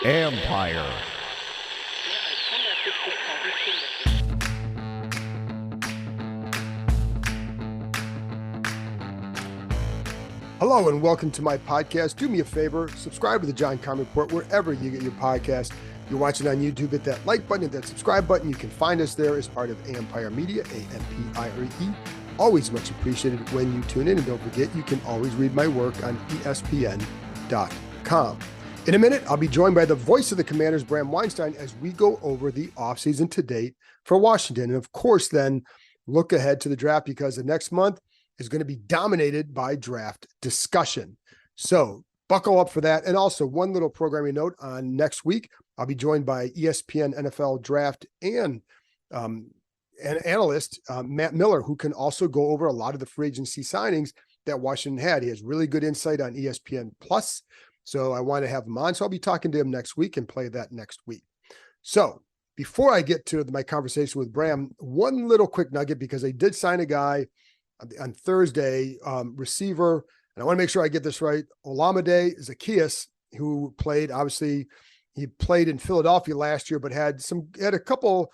Empire. Hello and welcome to my podcast. Do me a favor, subscribe to the John Conn Report wherever you get your podcast. If you're watching on YouTube, hit that like button, hit that subscribe button. You can find us there as part of Empire Media, A-M-P-I-R-E. Always much appreciated when you tune in. And don't forget, you can always read my work on ESPN.com. In a minute, I'll be joined by the voice of the Commanders, Bram Weinstein, as we go over the offseason to date for Washington. And of course, then look ahead to the draft, because the next month is going to be dominated by draft discussion. So buckle up for that. And also one little programming note on next week, I'll be joined by ESPN NFL draft and an analyst, Matt Miller, who can also go over a lot of the free agency signings that Washington had. He has really good insight on ESPN Plus. So I want to have him on. So I'll be talking to him next week and play that next week. So before I get to my conversation with Bram, one little quick nugget, because they did sign a guy on Thursday, receiver, and I want to make sure I get this right, Olamide Zaccheaus, who played, obviously, he played in Philadelphia last year, but had a couple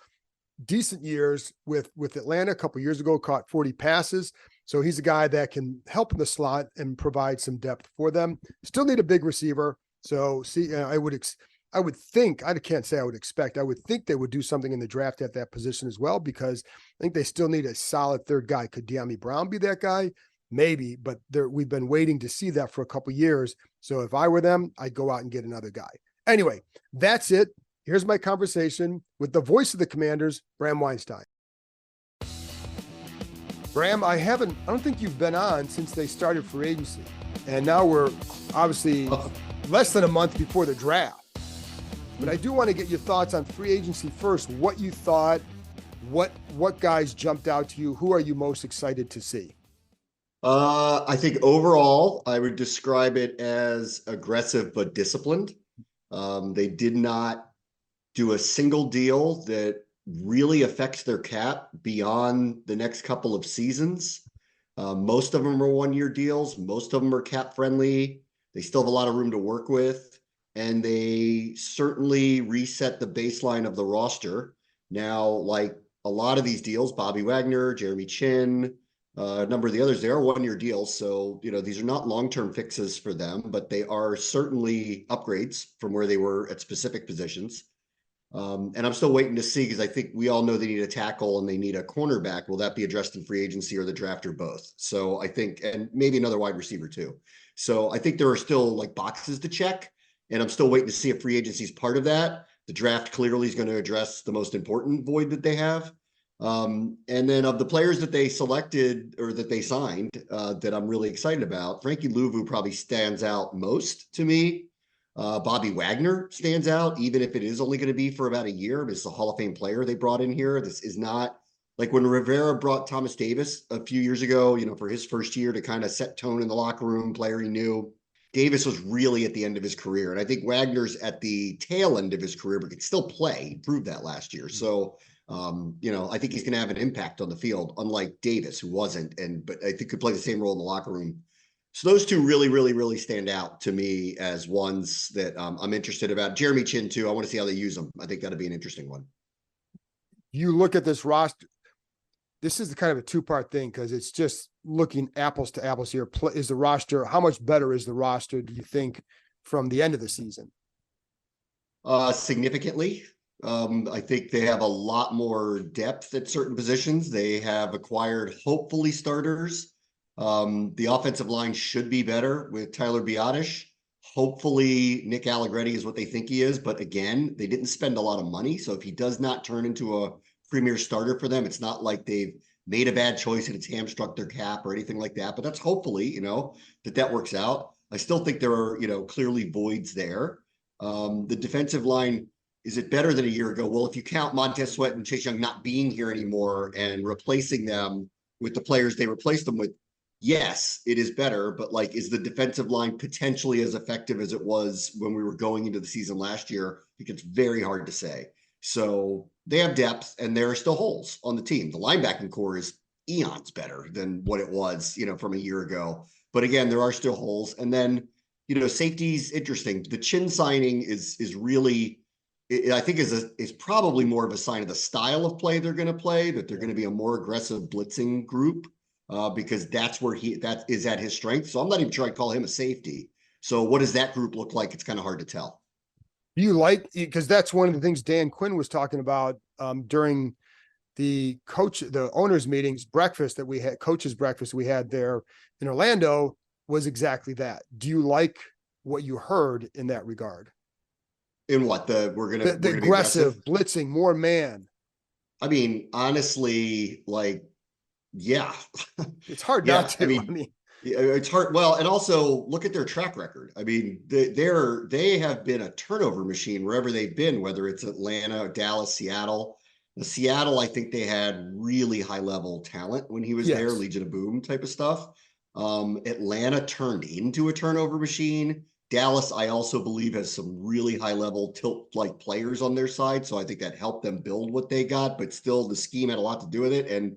decent years with Atlanta a couple years ago, caught 40 passes. So he's a guy that can help in the slot and provide some depth for them. Still need a big receiver. So I would think, I can't say I would expect, I would think they would do something in the draft at that position as well, because I think they still need a solid third guy. Could De'Ami Brown be that guy? Maybe, but we've been waiting to see that for a couple years. So if I were them, I'd go out and get another guy. Anyway, that's it. Here's my conversation with the voice of the Commanders, Bram Weinstein. Bram, I don't think you've been on since they started free agency. And now we're obviously less than a month before the draft. But I do want to get your thoughts on free agency first. What you thought, what guys jumped out to you? Who are you most excited to see? I think overall, I would describe it as aggressive but disciplined. They did not do a single deal that really affects their cap beyond the next couple of seasons. Most of them are one-year deals. Most of them are cap friendly. They still have a lot of room to work with. And they certainly reset the baseline of the roster. Now, like a lot of these deals, Bobby Wagner, Jeremy Chin, a number of the others, they are one-year deals. So, these are not long-term fixes for them, but they are certainly upgrades from where they were at specific positions. And I'm still waiting to see, because I think we all know they need a tackle and they need a cornerback. Will that be addressed in free agency or the draft or both? So I think, and maybe another wide receiver too. So I think there are still like boxes to check. And I'm still waiting to see if free agency is part of that. The draft clearly is going to address the most important void that they have. And then of the players that they selected or that they signed that I'm really excited about, Frankie Louvu probably stands out most to me. Bobby Wagner stands out, even if it is only going to be for about a year. It's a Hall of Fame player they brought in here. This is not like when Rivera brought Thomas Davis a few years ago, for his first year to kind of set tone in the locker room, player he knew. Davis was really at the end of his career. And I think Wagner's at the tail end of his career, but can still play. He proved that last year. So, I think he's going to have an impact on the field, unlike Davis, who wasn't, but I think could play the same role in the locker room. So those two really, really, really stand out to me as ones that I'm interested about. Jeremy Chin, too. I want to see how they use him. I think that'll be an interesting one. You look at this roster. This is kind of a two-part thing, because it's just looking apples to apples here. Is the roster, how much better is the roster, do you think, from the end of the season? Significantly. I think they have a lot more depth at certain positions. They have acquired, hopefully, starters. The offensive line should be better with Tyler Biadasz. Hopefully, Nick Allegretti is what they think he is. But again, they didn't spend a lot of money. So if he does not turn into a premier starter for them, it's not like they've made a bad choice and it's hamstrung their cap or anything like that. But that's hopefully, that works out. I still think there are, clearly voids there. The defensive line, is it better than a year ago? Well, if you count Montez Sweat and Chase Young not being here anymore and replacing them with the players they replaced them with, yes, it is better. But is the defensive line potentially as effective as it was when we were going into the season last year? I think it's very hard to say. So they have depth, and there are still holes on the team. The linebacking core is eons better than what it was, from a year ago. But again, there are still holes. And then, safety's interesting. The Chin signing is really, I think is probably more of a sign of the style of play they're going to play, that they're going to be a more aggressive blitzing group, because that's where that is at his strength. So I'm not even trying to call him a safety. So what does that group look like? It's kind of hard to tell. Do you like, because that's one of the things Dan Quinn was talking about during the owners meetings breakfast that we had, coaches breakfast we had there in Orlando, was exactly that. Do you like what you heard in that regard? In what we're gonna The aggressive blitzing, more man. I mean, honestly, like, yeah, It's hard yeah. not to. I mean, it's hard. Well, and also look at their track record. I mean, they have been a turnover machine wherever they've been, whether it's Atlanta, Dallas, Seattle. Seattle, I think they had really high level talent when he was there, Legion of Boom type of stuff. Atlanta turned into a turnover machine. Dallas, I also believe, has some really high level tilt like players on their side. So I think that helped them build what they got, but still the scheme had a lot to do with it. And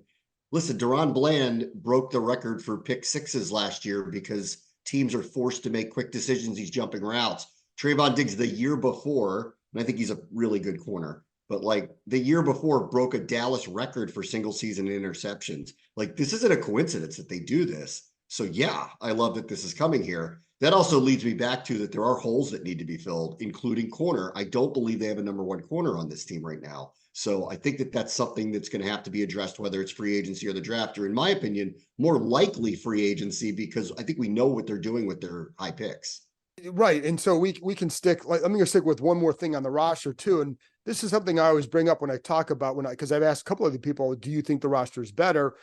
listen, Deron Bland broke the record for pick sixes last year because teams are forced to make quick decisions. He's jumping routes. Trayvon Diggs the year before, and I think he's a really good corner, but like the year before broke a Dallas record for single season interceptions. Like this isn't a coincidence that they do this. So yeah, I love that this is coming here. That also leads me back to that there are holes that need to be filled, including corner. I don't believe they have a number one corner on this team right now. So I think that that's something that's going to have to be addressed, whether it's free agency or the draft, or in my opinion, more likely free agency, because I think we know what they're doing with their high picks. Right. And so we can stick, like, I'm going to stick with one more thing on the roster too. And this is something I always bring up when I talk about because I've asked a couple of the people, do you think the roster is better?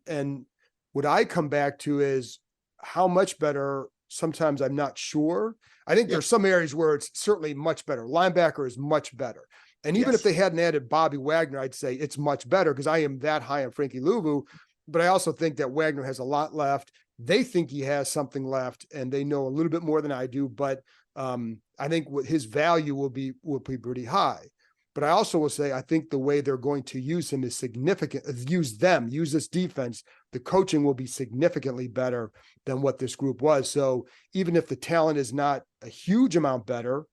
And what I come back to is how much better. Sometimes I'm not sure. I think there's some areas where it's certainly much better. Linebacker is much better. And even if they hadn't added Bobby Wagner, I'd say it's much better because I am that high on Frankie Louvu. But I also think that Wagner has a lot left. They think he has something left, and they know a little bit more than I do. But I think his value will be pretty high. But I also will say I think the way they're going to use him is significant. Use this defense. The coaching will be significantly better than what this group was. So even if the talent is not a huge amount better,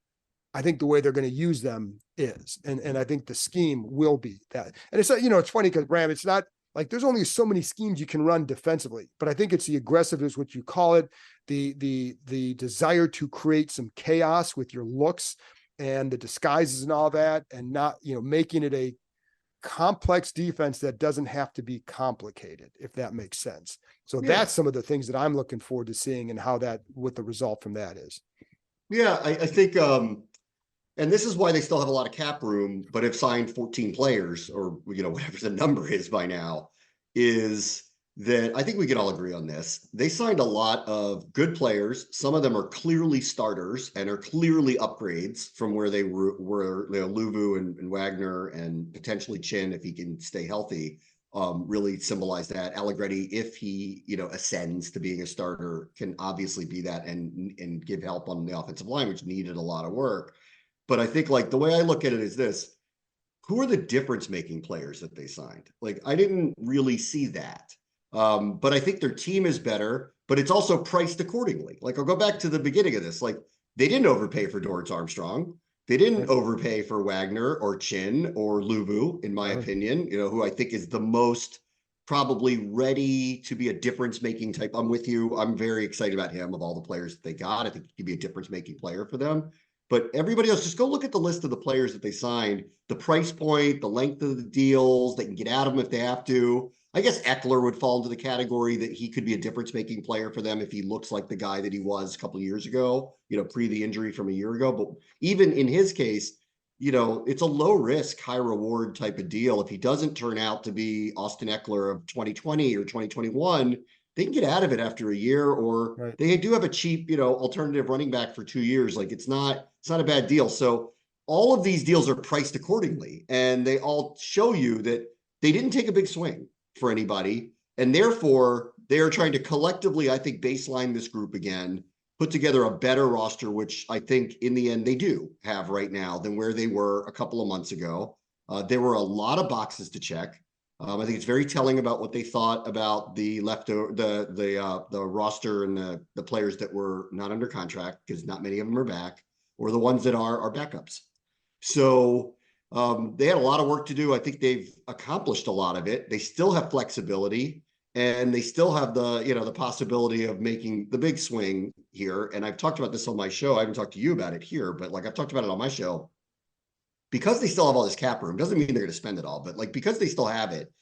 I think the way they're going to use them is, and I think the scheme will be that. And it's it's funny because Bram, it's not like there's only so many schemes you can run defensively, but I think it's the aggressiveness, what you call it, the desire to create some chaos with your looks and the disguises and all that, and not making it a complex defense that doesn't have to be complicated, if that makes sense. So that's some of the things that I'm looking forward to seeing and what the result from that is. Yeah, I think, and this is why they still have a lot of cap room, but have signed 14 players or, whatever the number is by now, is that I think we can all agree on this. They signed a lot of good players. Some of them are clearly starters and are clearly upgrades from where they were Louvu and Wagner and potentially Chin, if he can stay healthy, really symbolize that. Allegretti, if he, ascends to being a starter, can obviously be that and give help on the offensive line, which needed a lot of work. But I think like the way I look at it is this: who are the difference-making players that they signed? Like, I didn't really see that. But I think their team is better, but it's also priced accordingly. Like, I'll go back to the beginning of this. Like, they didn't overpay for Dorrance Armstrong. They didn't overpay for Wagner or Chin or Louvu, in my opinion, who I think is the most probably ready to be a difference-making type. I'm with you. I'm very excited about him of all the players that they got. I think he could be a difference-making player for them. But everybody else, just go look at the list of the players that they signed, the price point, the length of the deals, they can get out of them if they have to. I guess Eckler would fall into the category that he could be a difference-making player for them if he looks like the guy that he was a couple of years ago, pre the injury from a year ago. But even in his case, it's a low risk, high reward type of deal. If he doesn't turn out to be Austin Eckler of 2020 or 2021, they can get out of it after a year, or they do have a cheap, alternative running back for 2 years. Like it's not a bad deal. So all of these deals are priced accordingly, and they all show you that they didn't take a big swing for anybody. And therefore they are trying to collectively, I think, baseline this group again, put together a better roster, which I think in the end they do have right now than where they were a couple of months ago. There were a lot of boxes to check. I think it's very telling about what they thought about the the roster and the players that were not under contract, because not many of them are back, or the ones that are backups. So they had a lot of work to do. I think they've accomplished a lot of it. They still have flexibility, and they still have the possibility of making the big swing here. And I've talked about this on my show. I haven't talked to you about it here, but like I've talked about it on my show. Because they still have all this cap room, doesn't mean they're going to spend it all, but like because they still have it,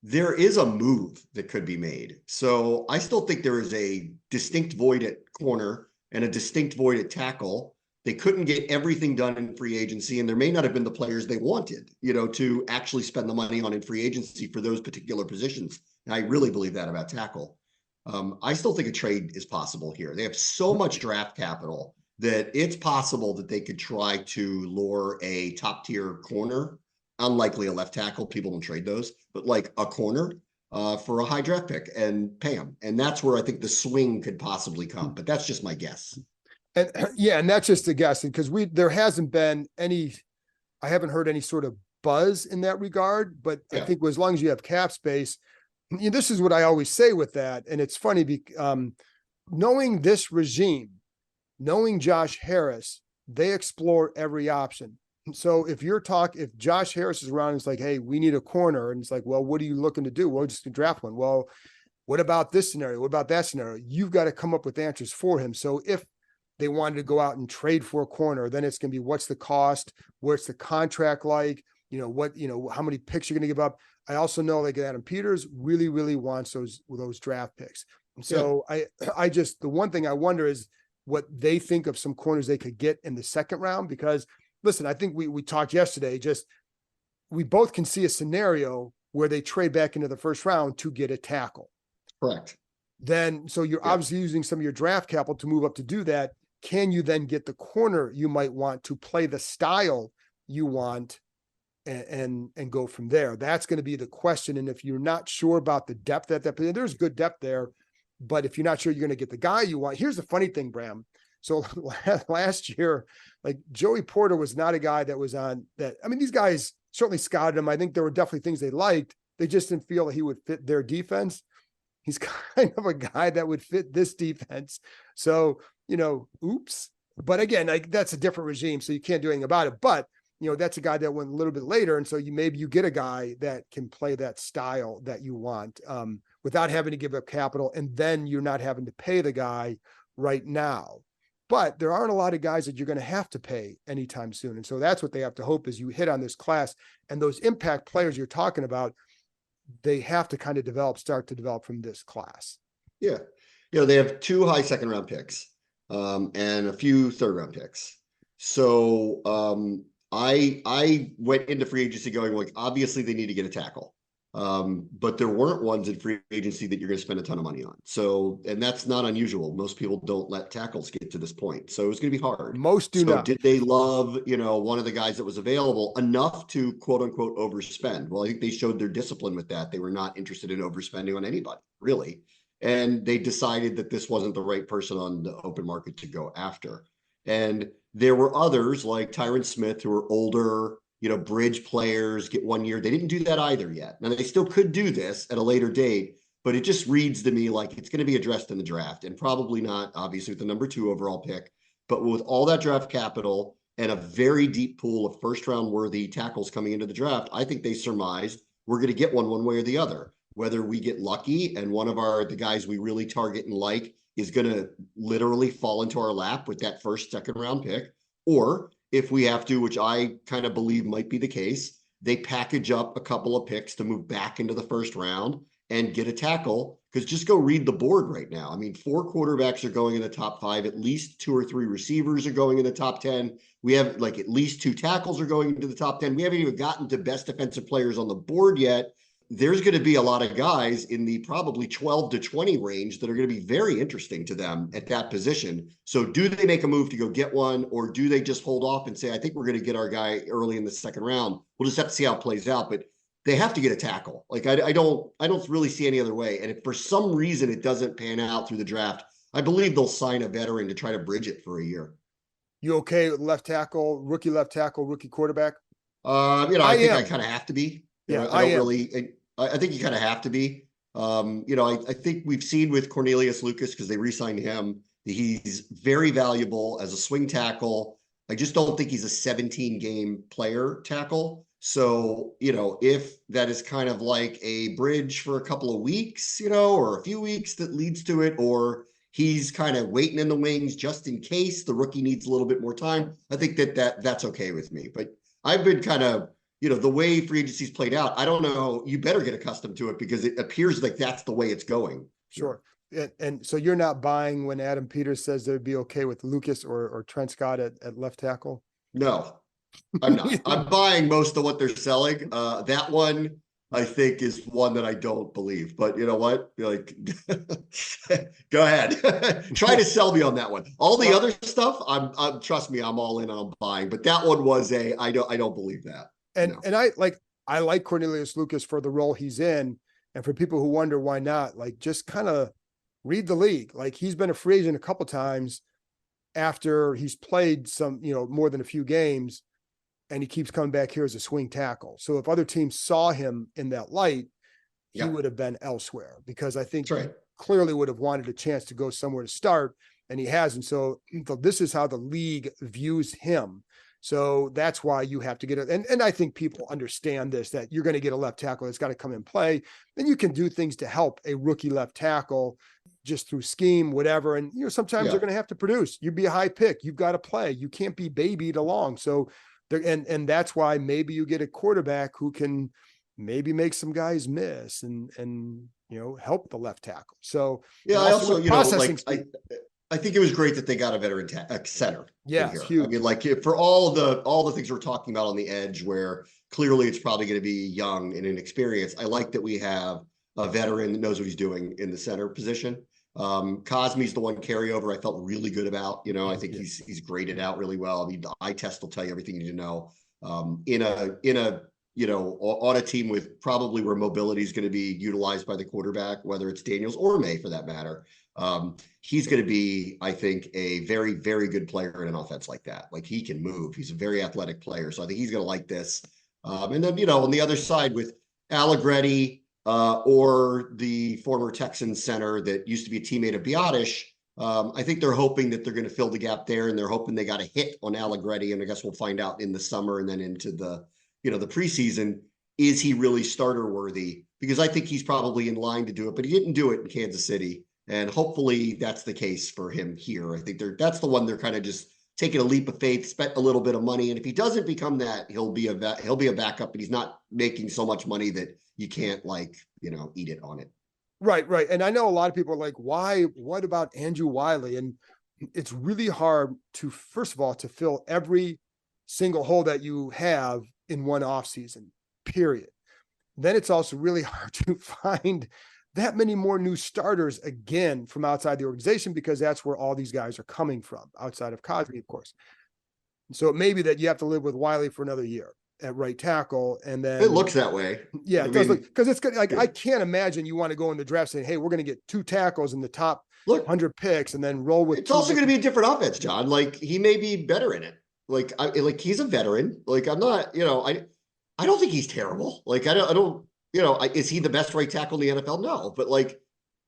there is a move that could be made. So I still think there is a distinct void at corner and a distinct void at tackle. They couldn't get everything done in free agency, and there may not have been the players they wanted, to actually spend the money on in free agency for those particular positions. And I really believe that about tackle. I still think a trade is possible here. They have so much draft capital that it's possible that they could try to lure a top tier corner, unlikely a left tackle. People don't trade those, but like a corner for a high draft pick and pay them. And that's where I think the swing could possibly come, but that's just my guess. And yeah, and that's just a guess, because there hasn't been any, I haven't heard any sort of buzz in that regard, but yeah. I think as long as you have cap space, this is what I always say with that. And it's funny, knowing this regime, knowing Josh Harris, they explore every option. So if Josh Harris is around, it's like, hey, we need a corner. And it's like, well, what are you looking to do? Well, just to draft one. Well, what about this scenario? What about that scenario? You've got to come up with answers for him. So if they wanted to go out and trade for a corner, then it's going to be, what's the cost? What's the contract like? How many picks you're going to give up? I also know like Adam Peters really, really wants those draft picks. And so yeah. The one thing I wonder is what they think of some corners they could get in the second round, because listen, I think we talked yesterday, we both can see a scenario where they trade back into the first round to get a tackle. Correct. Then, so you're obviously using some of your draft capital to move up to do that. Can you then get the corner you might want to play the style you want and go from there? That's going to be the question. And if you're not sure about the depth at that, there's good depth there, but if you're not sure you're going to get the guy you want, here's the funny thing, Bram. So last year, like Joey Porter was not a guy that was on that. I mean, these guys certainly scouted him. I think there were definitely things they liked. They just didn't feel that he would fit their defense. He's kind of a guy that would fit this defense. So, oops. But again, like that's a different regime, so you can't do anything about it. But, that's a guy that went a little bit later. And so maybe you get a guy that can play that style that you want without having to give up capital. And then you're not having to pay the guy right now. But there aren't a lot of guys that you're going to have to pay anytime soon. And so that's what they have to hope is you hit on this class, and those impact players you're talking about, they have to kind of start to develop from this class. Yeah. They have 2 high second round picks and a few third round picks. So I went into free agency going like, obviously they need to get a tackle. But there weren't ones in free agency that you're going to spend a ton of money on. So, and that's not unusual. Most people don't let tackles get to this point. So it's going to be hard. Most do not. Did they love, one of the guys that was available enough to quote unquote overspend? Well, I think they showed their discipline with that. They were not interested in overspending on anybody, really. And they decided that this wasn't the right person on the open market to go after. And there were others like Tyron Smith who were older, bridge players, get 1 year. They didn't do that either yet. Now they still could do this at a later date, but it just reads to me like it's going to be addressed in the draft, and probably not obviously with the number 2 overall pick, but with all that draft capital and a very deep pool of first round worthy tackles coming into the draft, I think they surmised we're going to get one way or the other. Whether we get lucky and one of the guys we really target and like is going to literally fall into our lap with that first, second round pick, or if we have to, which I kind of believe might be the case, they package up a couple of picks to move back into the first round and get a tackle. Because just go read the board right now. I mean, 4 quarterbacks are going in the top 5. At least 2 or 3 receivers are going in the top 10. We have like at least 2 tackles are going into the top 10. We haven't even gotten to best defensive players on the board yet. There's going to be a lot of guys in the probably 12 to 20 range that are going to be very interesting to them at that position. So do they make a move to go get one, or do they just hold off and say, I think we're going to get our guy early in the second round? We'll just have to see how it plays out, but they have to get a tackle. Like I don't really see any other way. And if for some reason it doesn't pan out through the draft, I believe they'll sign a veteran to try to bridge it for a year. You okay with left tackle, rookie quarterback? I think I kind of have to be. Yeah, I don't really. I think you kind of have to be. I think we've seen with Cornelius Lucas, because they re-signed him, that he's very valuable as a swing tackle. I just don't think he's a 17-game player tackle. So, if that is kind of like a bridge for a couple of weeks, or a few weeks that leads to it, or he's kind of waiting in the wings just in case the rookie needs a little bit more time, I think that's okay with me. But I've been kind of, the way free agency's played out, I don't know, you better get accustomed to it because it appears like that's the way it's going. Sure. And so you're not buying when Adam Peters says they'd be okay with Lucas or Trent Scott at left tackle? No, I'm not. I'm buying most of what they're selling. That one, I think, is one that I don't believe. But you know what? Like, go ahead. Try to sell me on that one. All the other stuff, I'm trust me, I'm all in on buying. But that one was I don't believe that. And No. and I like Cornelius Lucas for the role he's in, and for people who wonder why not, like, just kind of read the league. Like, he's been a free agent a couple times after he's played some, more than a few games, and he keeps coming back here as a swing tackle. So if other teams saw him in that light, he would have been elsewhere, because I think That's right. he clearly would have wanted a chance to go somewhere to start, and he hasn't. So this is how the league views him. So that's why you have to get it. And I think people understand this, that you're going to get a left tackle that's got to come and play. Then you can do things to help a rookie left tackle just through scheme, whatever. And, sometimes they're going to have to produce. You'd be a high pick. You've got to play. You can't be babied along. So and that's why maybe you get a quarterback who can maybe make some guys miss and help the left tackle. So I also I think it was great that they got a veteran center. Yeah, it's huge. I mean, like, for all the things we're talking about on the edge, where clearly it's probably going to be young and inexperienced. I like that we have a veteran that knows what he's doing in the center position. Cosme's the one carryover I felt really good about. I think he's graded out really well. I mean, the eye test will tell you everything you need to know. On a team with probably where mobility is going to be utilized by the quarterback, whether it's Daniels or May for that matter. He's going to be, I think, a very, very good player in an offense like that. Like, he can move. He's a very athletic player. So I think he's going to like this. And then, on the other side with Allegretti, or the former Texans center that used to be a teammate of Biotish, I think they're hoping that they're going to fill the gap there, and they're hoping they got a hit on Allegretti. And I guess we'll find out in the summer and then into the preseason. Is he really starter worthy? Because I think he's probably in line to do it, but he didn't do it in Kansas City. And hopefully that's the case for him here. I think that's the one they're kind of just taking a leap of faith, spent a little bit of money. And if he doesn't become that, he'll be a backup, but he's not making so much money that you can't eat it on it. Right. And I know a lot of people are like, why, what about Andrew Wiley? And it's really hard to, first of all, to fill every single hole that you have in one offseason, period. Then it's also really hard to find that many more new starters again from outside the organization, because that's where all these guys are coming from, outside of Cosme, of course. So it may be that you have to live with Wiley for another year at right tackle. And then it looks that way. Yeah, it does look, because it's good. Like, I can't imagine you want to go in the draft saying, hey, we're going to get 2 tackles in the top 100 picks and then roll with. It's also going to be a different offense, John. Like, he may be better in it. Like, he's a veteran. Like, I'm not, I don't think he's terrible. Like, I don't, is he the best right tackle in the NFL? No, but like,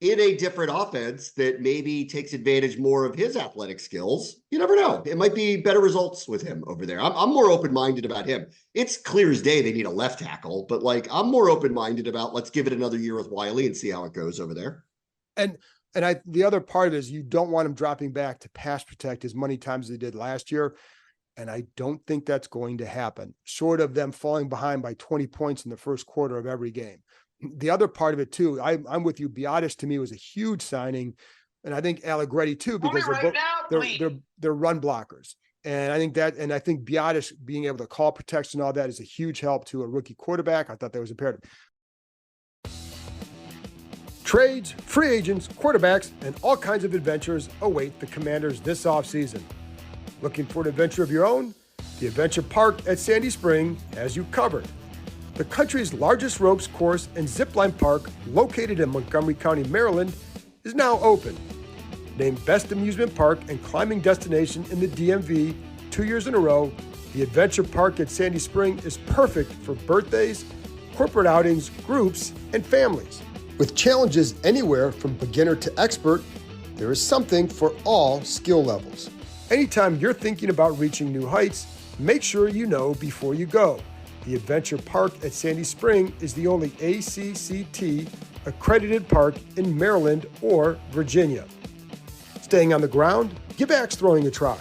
in a different offense that maybe takes advantage more of his athletic skills, you never know. It might be better results with him over there. I'm more open-minded about him. It's clear as day they need a left tackle, but like, I'm more open-minded about, let's give it another year with Wiley and see how it goes over there. And the other part of it is, you don't want him dropping back to pass protect as many times as he did last year. And I don't think that's going to happen, short of them falling behind by 20 points in the first quarter of every game. The other part of it too, I'm with you. Biotish to me was a huge signing, and I think Allegretti too, because they're run blockers. And I think Biotish being able to call protection and all that is a huge help to a rookie quarterback. I thought that was imperative. Trades, free agents, quarterbacks, and all kinds of adventures await the Commanders this offseason. Looking for an adventure of your own? The Adventure Park at Sandy Spring has you covered. The country's largest ropes course and zipline park, located in Montgomery County, Maryland, is now open. Named Best Amusement Park and Climbing Destination in the DMV 2 years in a row, the Adventure Park at Sandy Spring is perfect for birthdays, corporate outings, groups, and families. With challenges anywhere from beginner to expert, there is something for all skill levels. Anytime you're thinking about reaching new heights, make sure you know before you go. The Adventure Park at Sandy Spring is the only ACCT accredited park in Maryland or Virginia. Staying on the ground, give axe throwing a try.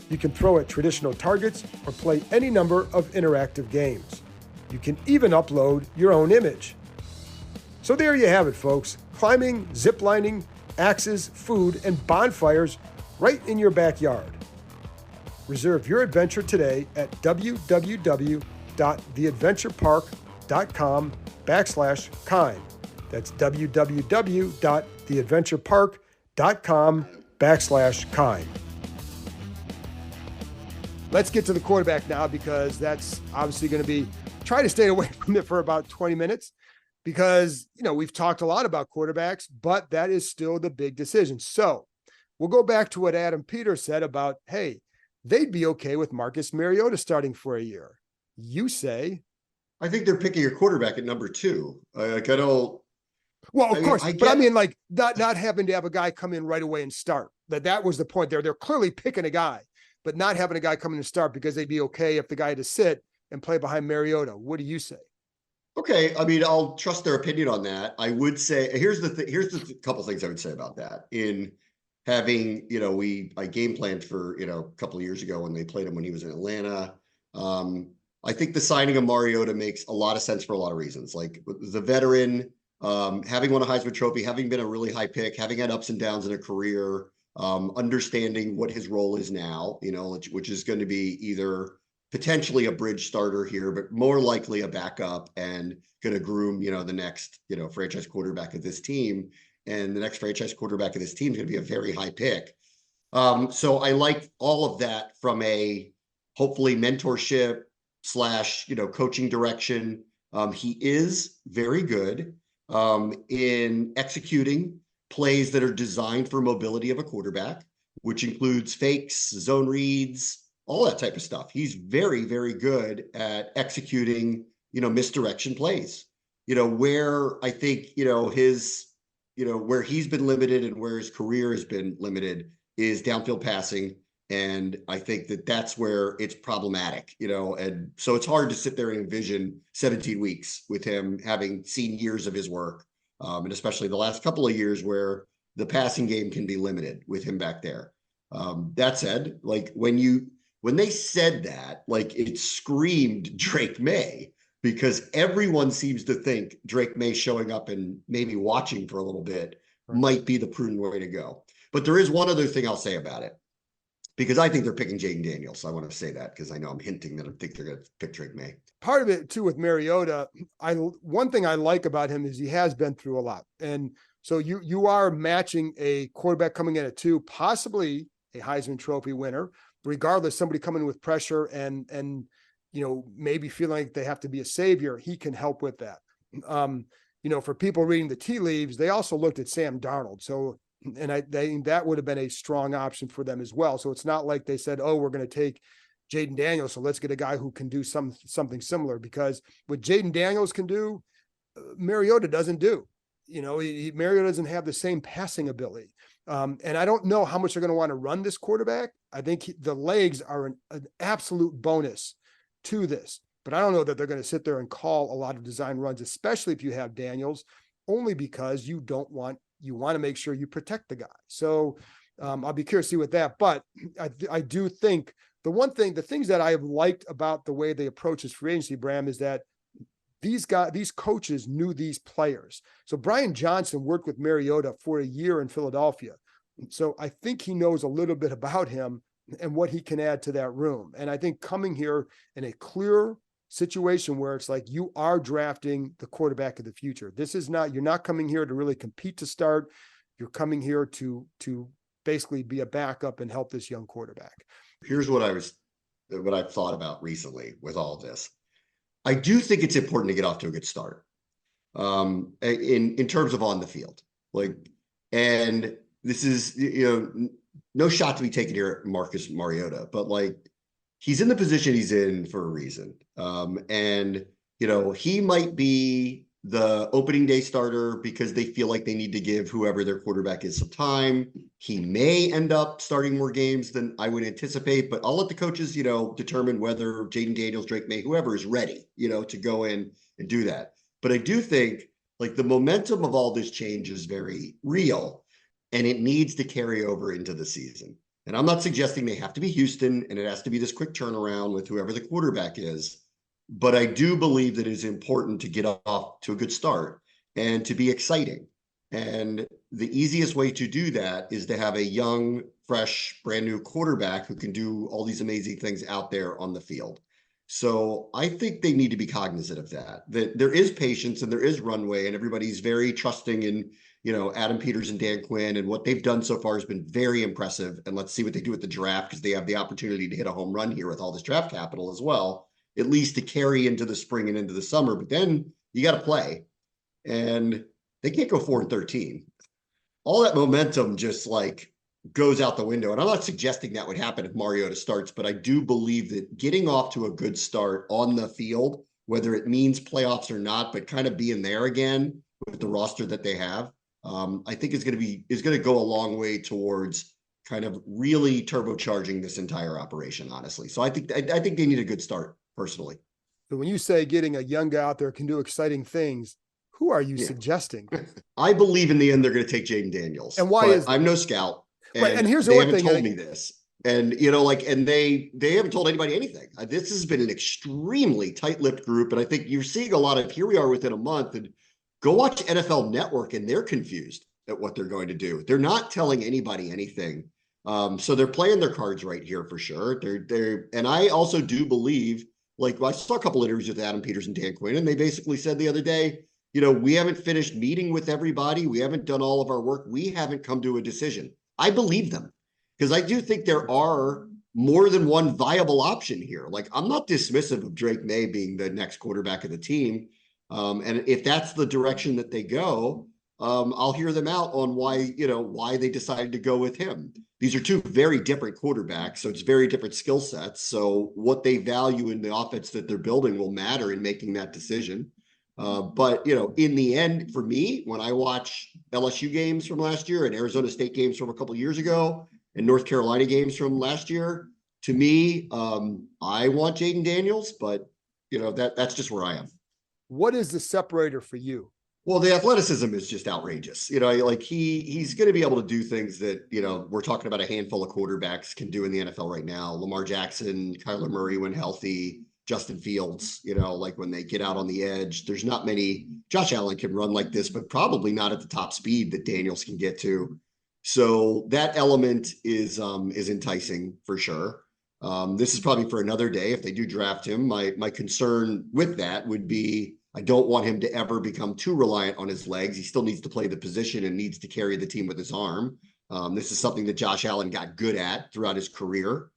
You can throw at traditional targets or play any number of interactive games. You can even upload your own image. So there you have it, folks. Climbing, ziplining, axes, food, and bonfires right in your backyard. Reserve your adventure today at www.theadventurepark.com/kind. That's www.theadventurepark.com/kind. Let's get to the quarterback now, because that's obviously going to be, try to stay away from it for about 20 minutes because, we've talked a lot about quarterbacks, but that is still the big decision. So we'll go back to what Adam Peters said about, hey, they'd be okay with Marcus Mariota starting for a year. You say? I think they're picking a quarterback at number 2. Like, I don't. Well, of course, but I mean, like, not having to have a guy come in right away and start. That was the point there. They're clearly picking a guy, but not having a guy come in and start because they'd be okay if the guy had to sit and play behind Mariota. What do you say? Okay, I mean, I'll trust their opinion on that. I would say here's the couple things I would say about that. In having, I game planned for, a couple of years ago when they played him when he was in Atlanta. I think the signing of Mariota makes a lot of sense for a lot of reasons. Like the veteran, having won a Heisman Trophy, having been a really high pick, having had ups and downs in a career, understanding what his role is now, which is going to be either potentially a bridge starter here, but more likely a backup, and going to groom, the next, franchise quarterback of this team. And the next franchise quarterback of this team is going to be a very high pick. So I like all of that from a hopefully mentorship / coaching direction. He is very good in executing plays that are designed for mobility of a quarterback, which includes fakes, zone reads, all that type of stuff. He's very, very good at executing, misdirection plays. Where I think, where he's been limited and where his career has been limited is downfield passing. And I think that's where it's problematic, and so it's hard to sit there and envision 17 weeks with him having seen years of his work. And especially the last couple of years where the passing game can be limited with him back there. That said, like when they said that, like it screamed Drake May, because everyone seems to think Drake May showing up and maybe watching for a little bit might be the prudent way to go. But there is one other thing I'll say about it, because I think they're picking Jaden Daniels. So I want to say that because I know I'm hinting that I think they're going to pick Drake May. Part of it too with Mariota, one thing I like about him is he has been through a lot. And so you are matching a quarterback coming in at 2, possibly a Heisman Trophy winner, regardless, somebody coming with pressure and maybe feeling like they have to be a savior. He can help with that. For people reading the tea leaves, they also looked at Sam Darnold. So, and I think that would have been a strong option for them as well. So it's not like they said, oh, we're going to take Jaden Daniels, so let's get a guy who can do something similar, because what Jaden Daniels can do, Mariota doesn't do. Mariota doesn't have the same passing ability. And I don't know how much they're going to want to run this quarterback. I think the legs are an absolute bonus to this, but I don't know that they're going to sit there and call a lot of design runs, especially if you have Daniels, only because you want to make sure you protect the guy. So I'll be curious to see with that. But I do think the things that I have liked about the way they approach his free agency, Bram, is that these coaches knew these players. So Brian Johnson worked with Mariota for a year in Philadelphia. So I think he knows a little bit about him and what he can add to that room. And I think coming here in a clear situation where it's like you are drafting the quarterback of the future. You're not coming here to really compete to start. You're coming here to basically be a backup and help this young quarterback. Here's what I've thought about recently with all of this. I do think it's important to get off to a good start in terms of on the field. And this is, no shot to be taken here at Marcus Mariota, but he's in the position he's in for a reason. And he might be the opening day starter because they feel like they need to give whoever their quarterback is some time. He may end up starting more games than I would anticipate, but I'll let the coaches, determine whether Jaden Daniels, Drake May, whoever is ready, to go in and do that. But I do think like the momentum of all this change is very real and it needs to carry over into the season. And I'm not suggesting they have to be Houston and it has to be this quick turnaround with whoever the quarterback is. But I do believe that it is important to get off to a good start and to be exciting. And the easiest way to do that is to have a young, fresh, brand new quarterback who can do all these amazing things out there on the field. So I think they need to be cognizant of that there is patience and there is runway and everybody's very trusting in, Adam Peters and Dan Quinn, and what they've done so far has been very impressive. And let's see what they do at the draft, because they have the opportunity to hit a home run here with all this draft capital as well, at least to carry into the spring and into the summer. But then you got to play, and they can't go 4-13. All that momentum just like goes out the window. And I'm not suggesting that would happen if Mariota starts, but I do believe that getting off to a good start on the field, whether it means playoffs or not, but kind of being there again with the roster that they have, I think is going to go a long way towards kind of really turbocharging this entire operation, honestly. So I think they need a good start, personally. So when you say getting a young guy out there can do exciting things, who are you suggesting? I believe in the end they're going to take Jaden Daniels. And why is that? I'm no scout. And right. And here's they the one haven't thing told me this. And and they haven't told anybody anything. This has been an extremely tight-lipped group, and I think you're seeing a lot of, here we are within a month, and go watch NFL Network, and they're confused at what they're going to do. They're not telling anybody anything. So they're playing their cards right here for sure. And I also do believe, like, I saw a couple of interviews with Adam Peters and Dan Quinn, and they basically said the other day, we haven't finished meeting with everybody. We haven't done all of our work. We haven't come to a decision. I believe them, because I do think there are more than one viable option here. Like, I'm not dismissive of Drake May being the next quarterback of the team. And if that's the direction that they go, I'll hear them out on why they decided to go with him. These are two very different quarterbacks, so it's very different skill sets. So what they value in the offense that they're building will matter in making that decision. But in the end, for me, when I watch LSU games from last year and Arizona State games from a couple of years ago and North Carolina games from last year, to me, I want Jaden Daniels, but that's just where I am. What is the separator for you? Well, the athleticism is just outrageous. Like he's going to be able to do things that, we're talking about a handful of quarterbacks can do in the NFL right now. Lamar Jackson, Kyler Murray when healthy, Justin Fields, like when they get out on the edge. There's not many. Josh Allen can run like this, but probably not at the top speed that Daniels can get to. So that element is enticing for sure. This is probably for another day. If they do draft him, my concern with that would be, I don't want him to ever become too reliant on his legs. He still needs to play the position and needs to carry the team with his arm. This is something that Josh Allen got good at throughout his career.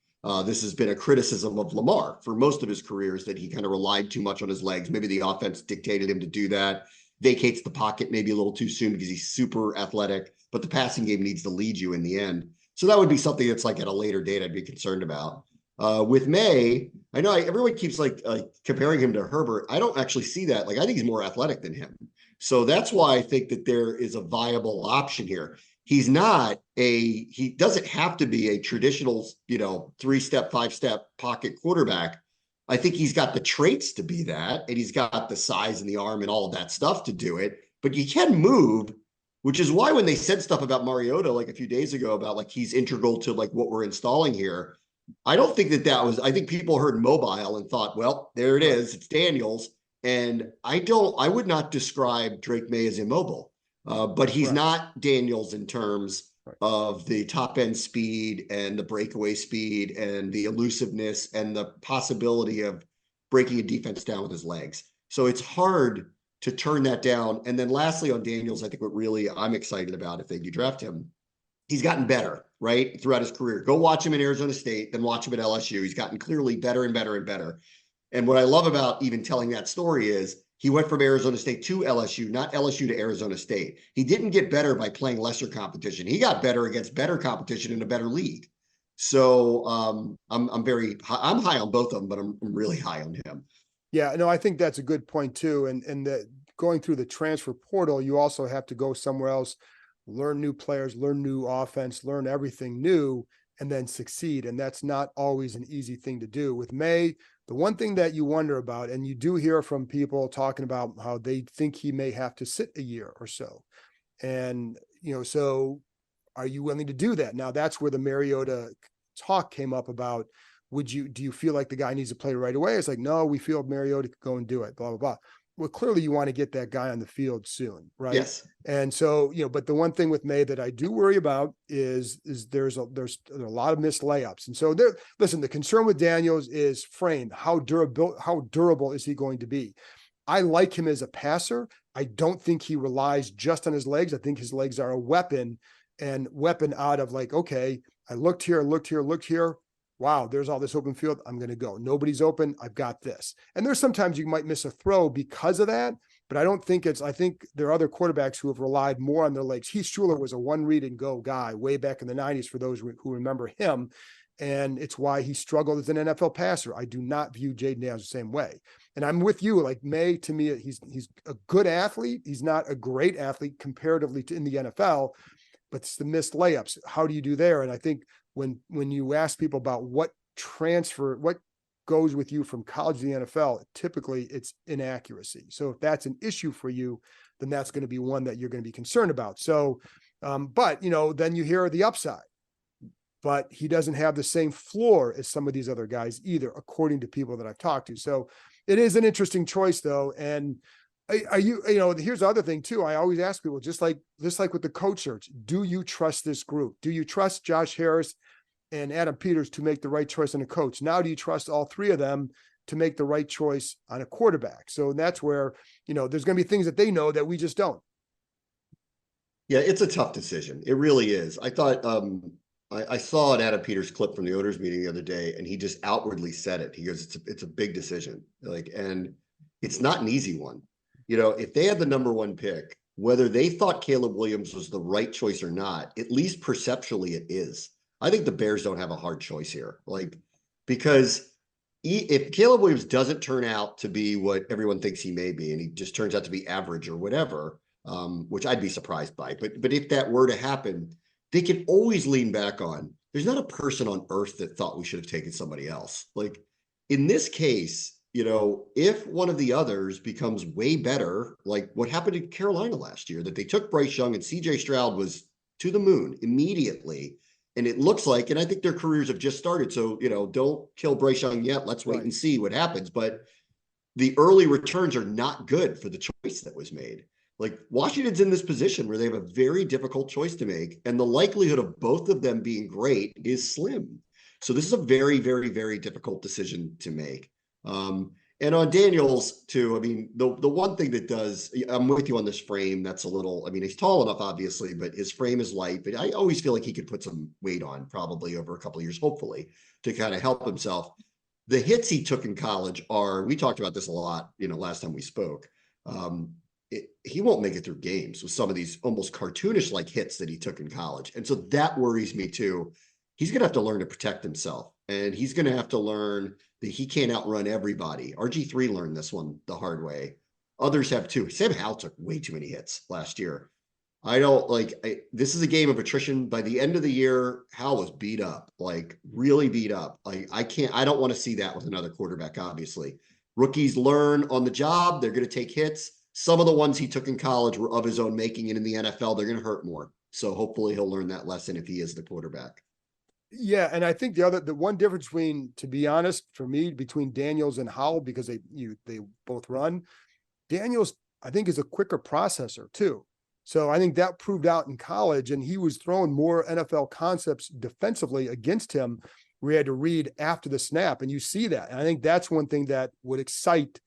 This has been a criticism of Lamar for most of his careers, that he kind of relied too much on his legs. Maybe the offense dictated him to do that, vacates the pocket maybe a little too soon because he's super athletic, but the passing game needs to lead you in the end. So that would be something that's like at a later date I'd be concerned about. With May, I know everyone keeps like comparing him to Herbert. I don't actually see that. Like, I think he's more athletic than him. So that's why I think that there is a viable option here. He doesn't have to be a traditional, 3-step, 5-step pocket quarterback. I think he's got the traits to be that, and he's got the size and the arm and all of that stuff to do it, but you can move, which is why when they said stuff about Mariota, like a few days ago, about like, he's integral to like what we're installing here. I don't think that was, I think people heard mobile and thought, well, there it is. It's Daniels. And I would not describe Drake May as immobile, but he's not Daniels in terms of the top end speed and the breakaway speed and the elusiveness and the possibility of breaking a defense down with his legs. So it's hard to turn that down. And then lastly on Daniels, I think what really I'm excited about if they do draft him, he's gotten better, right, throughout his career. Go watch him in Arizona State, then watch him at LSU. He's gotten clearly better and better and better. And what I love about even telling that story is he went from Arizona State to LSU, not LSU to Arizona State. He didn't get better by playing lesser competition. He got better against better competition in a better league. So I'm high on both of them, but I'm really high on him. Yeah, no, I think that's a good point too. And that going through the transfer portal, you also have to go somewhere else, learn new players, learn new offense, learn everything new, and then succeed. And that's not always an easy thing to do. With May, the one thing that you wonder about, and you do hear from people talking about how they think he may have to sit a year or so. And, so are you willing to do that? Now that's where the Mariota talk came up about, do you feel like the guy needs to play right away? It's like, no, we feel Mariota could go and do it, blah, blah, blah. Well, clearly you want to get that guy on the field soon, right? Yes. And so, but the one thing with May that I do worry about is there's a lot of missed layups. And so listen, the concern with Daniels is frame. How durable is he going to be? I like him as a passer. I don't think he relies just on his legs. I think his legs are a weapon out of like, okay, I looked here. Wow, there's all this open field. I'm going to go. Nobody's open. I've got this. And there's sometimes you might miss a throw because of that, but I think there are other quarterbacks who have relied more on their legs. Heath Schuler was a one read and go guy way back in the 90s for those who remember him. And it's why he struggled as an NFL passer. I do not view Jaden Daniels the same way. And I'm with you. Like May, to me, he's a good athlete. He's not a great athlete comparatively in the NFL, but it's the missed layups. How do you do there? And I think when you ask people about what goes with you from college to the NFL, typically it's inaccuracy. So if that's an issue for you, then that's going to be one that you're going to be concerned about. So, but then you hear the upside, but he doesn't have the same floor as some of these other guys either, according to people that I've talked to. So it is an interesting choice though. And here's the other thing too. I always ask people, just like with the coach search, do you trust this group? Do you trust Josh Harris and Adam Peters to make the right choice on a coach? Now, do you trust all three of them to make the right choice on a quarterback? So that's where, there's going to be things that they know that we just don't. Yeah, it's a tough decision. It really is. I thought, I saw an Adam Peters clip from the owners meeting the other day, and he just outwardly said it. He goes, it's a big decision. And it's not an easy one. If they had the number one pick, whether they thought Caleb Williams was the right choice or not, at least perceptually it is. I think the Bears don't have a hard choice here. Because if Caleb Williams doesn't turn out to be what everyone thinks he may be, and he just turns out to be average or whatever, which I'd be surprised by, but if that were to happen, they can always lean back on, there's not a person on earth that thought we should have taken somebody else. In this case, if one of the others becomes way better, like what happened in Carolina last year, that they took Bryce Young and CJ Stroud was to the moon immediately. And it looks like, and I think their careers have just started. So, don't kill Bryce Young yet. Let's wait and see what happens. But the early returns are not good for the choice that was made. Washington's in this position where they have a very difficult choice to make. And the likelihood of both of them being great is slim. So this is a very, very, very difficult decision to make. And on Daniels too, the one thing that does, I'm with you on this frame. That's a little, he's tall enough, obviously, but his frame is light, but I always feel like he could put some weight on probably over a couple of years, hopefully, to kind of help himself. The hits he took in college we talked about this a lot, last time we spoke. He won't make it through games with some of these almost cartoonish like hits that he took in college. And so that worries me too. He's going to have to learn to protect himself, and he's going to have to learn that he can't outrun everybody. RG3 learned this one the hard way. Others have too. Sam Howell took way too many hits last year. This is a game of attrition. By the end of the year, Howell was beat up, really beat up. I don't want to see that with another quarterback, obviously. Rookies learn on the job. They're going to take hits. Some of the ones he took in college were of his own making, and in the NFL, they're going to hurt more. So hopefully he'll learn that lesson if he is the quarterback. Yeah, and I think the one difference to be honest, for me, between Daniels and Howell, because they both run, Daniels, I think, is a quicker processor too. So I think that proved out in college, and he was throwing more NFL concepts defensively against him. We had to read after the snap, and you see that. And I think that's one thing that would excite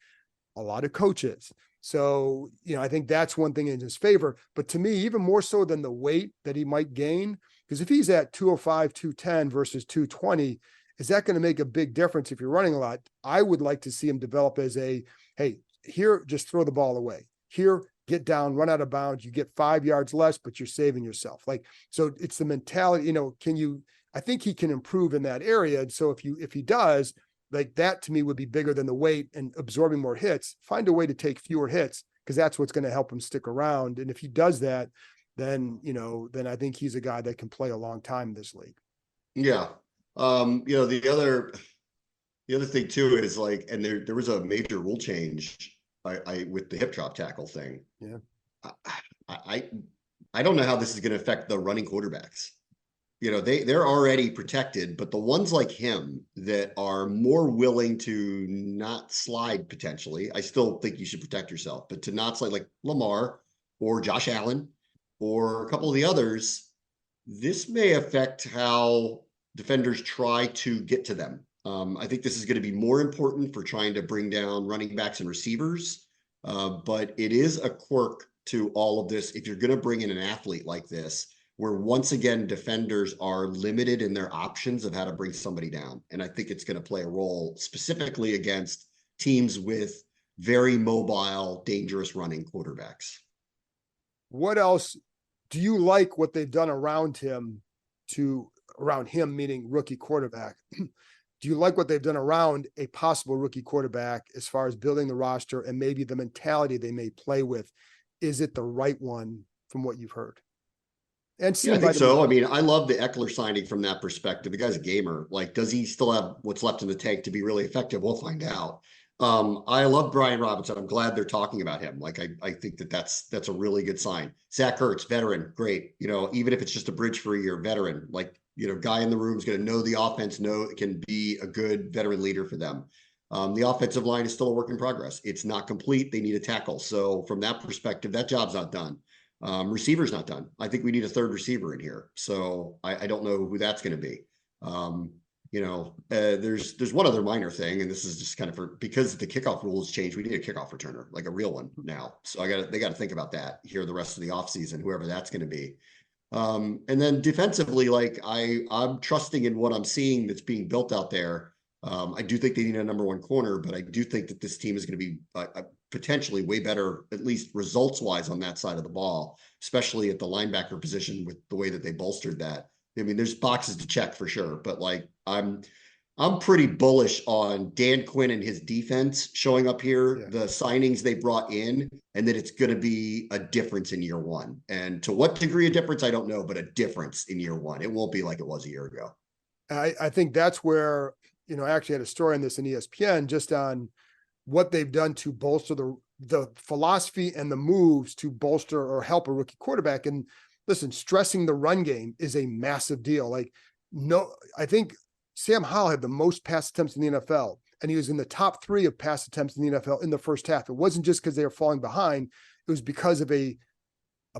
a lot of coaches. So, I think that's one thing in his favor. But to me, even more so than the weight that he might gain, because if he's at 205, 210 versus 220, is that going to make a big difference if you're running a lot? I would like to see him develop as hey, here, just throw the ball away. Here, get down, run out of bounds. You get 5 yards less, but you're saving yourself. So it's the mentality, I think he can improve in that area. And so if he does, like that to me would be bigger than the weight and absorbing more hits. Find a way to take fewer hits, because that's what's going to help him stick around. And if he does that, then, then I think he's a guy that can play a long time in this league. Yeah. The other thing too is like, and there was a major rule change I with the hip drop tackle thing. Yeah. I don't know how this is going to affect the running quarterbacks. They're already protected, but the ones like him that are more willing to not slide potentially, I still think you should protect yourself, but to not slide, like Lamar or Josh Allen or a couple of the others, this may affect how defenders try to get to them. I think this is going to be more important for trying to bring down running backs and receivers, but it is a quirk to all of this. If you're going to bring in an athlete like this, where once again, defenders are limited in their options of how to bring somebody down. And I think it's going to play a role specifically against teams with very mobile, dangerous running quarterbacks. What else do you like what they've done around him meaning rookie quarterback? Do you like what they've done around a possible rookie quarterback as far as building the roster and maybe the mentality they may play with? Is it the right one from what you've heard? And yeah, I think so. I mean, I love the Eckler signing from that perspective. The guy's a gamer. Like, does he still have what's left in the tank to be really effective? We'll find out. I love Brian Robinson. I'm glad they're talking about him. Like, I think that's a really good sign. Zach Ertz, veteran, great. Even if it's just a bridge for a year, veteran. Like, guy in the room is going to know the offense, can be a good veteran leader for them. The offensive line is still a work in progress. It's not complete. They need a tackle. So from that perspective, that job's not done. Receiver's not done. I think we need a third receiver in here. So I don't know who that's going to be. There's one other minor thing, and this is just kind of because the kickoff rules changed. We need a kickoff returner, like a real one now. So they got to think about that here the rest of the offseason, whoever that's going to be. And then defensively, like I'm trusting in what I'm seeing that's being built out there. I do think they need a number one corner, but I do think that this team is going to be potentially way better, at least results wise, on that side of the ball, especially at the linebacker position with the way that they bolstered that. I mean, there's boxes to check for sure, but like I'm pretty bullish on Dan Quinn and his defense showing up here, yeah. The signings they brought in, and that it's going to be a difference in year one. And to what degree a difference, I don't know, but a difference in year one. It won't be like it was a year ago. I think that's where, I actually had a story on this in ESPN just on what they've done to bolster the philosophy and the moves to bolster or help a rookie quarterback. And listen, stressing the run game is a massive deal. I think Sam Howell had the most pass attempts in the NFL, and he was in the top 3 of pass attempts in the NFL in the first half. It wasn't just because they were falling behind. It was because of a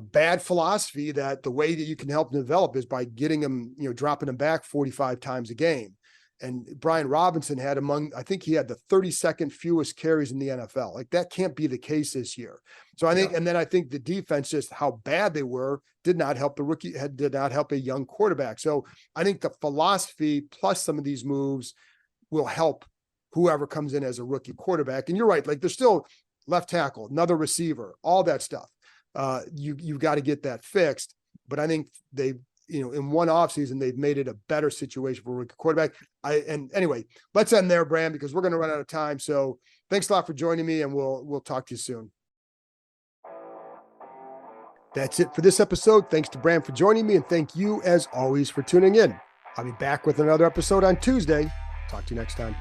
bad philosophy that the way that you can help them develop is by getting them, dropping them back 45 times a game. And Brian Robinson had I think he had the 32nd fewest carries in the NFL. Like, that can't be the case this year. So I think, and then I think the defense, just how bad they were, did not help the rookie, did not help a young quarterback. So I think the philosophy plus some of these moves will help whoever comes in as a rookie quarterback. And you're right. Like, there's still left tackle, another receiver, all that stuff. You've got to get that fixed. But I think in one offseason, they've made it a better situation for a rookie quarterback. And anyway, let's end there, Bram, because we're going to run out of time. So thanks a lot for joining me, and we'll talk to you soon. That's it for this episode. Thanks to Bram for joining me, and thank you, as always, for tuning in. I'll be back with another episode on Tuesday. Talk to you next time.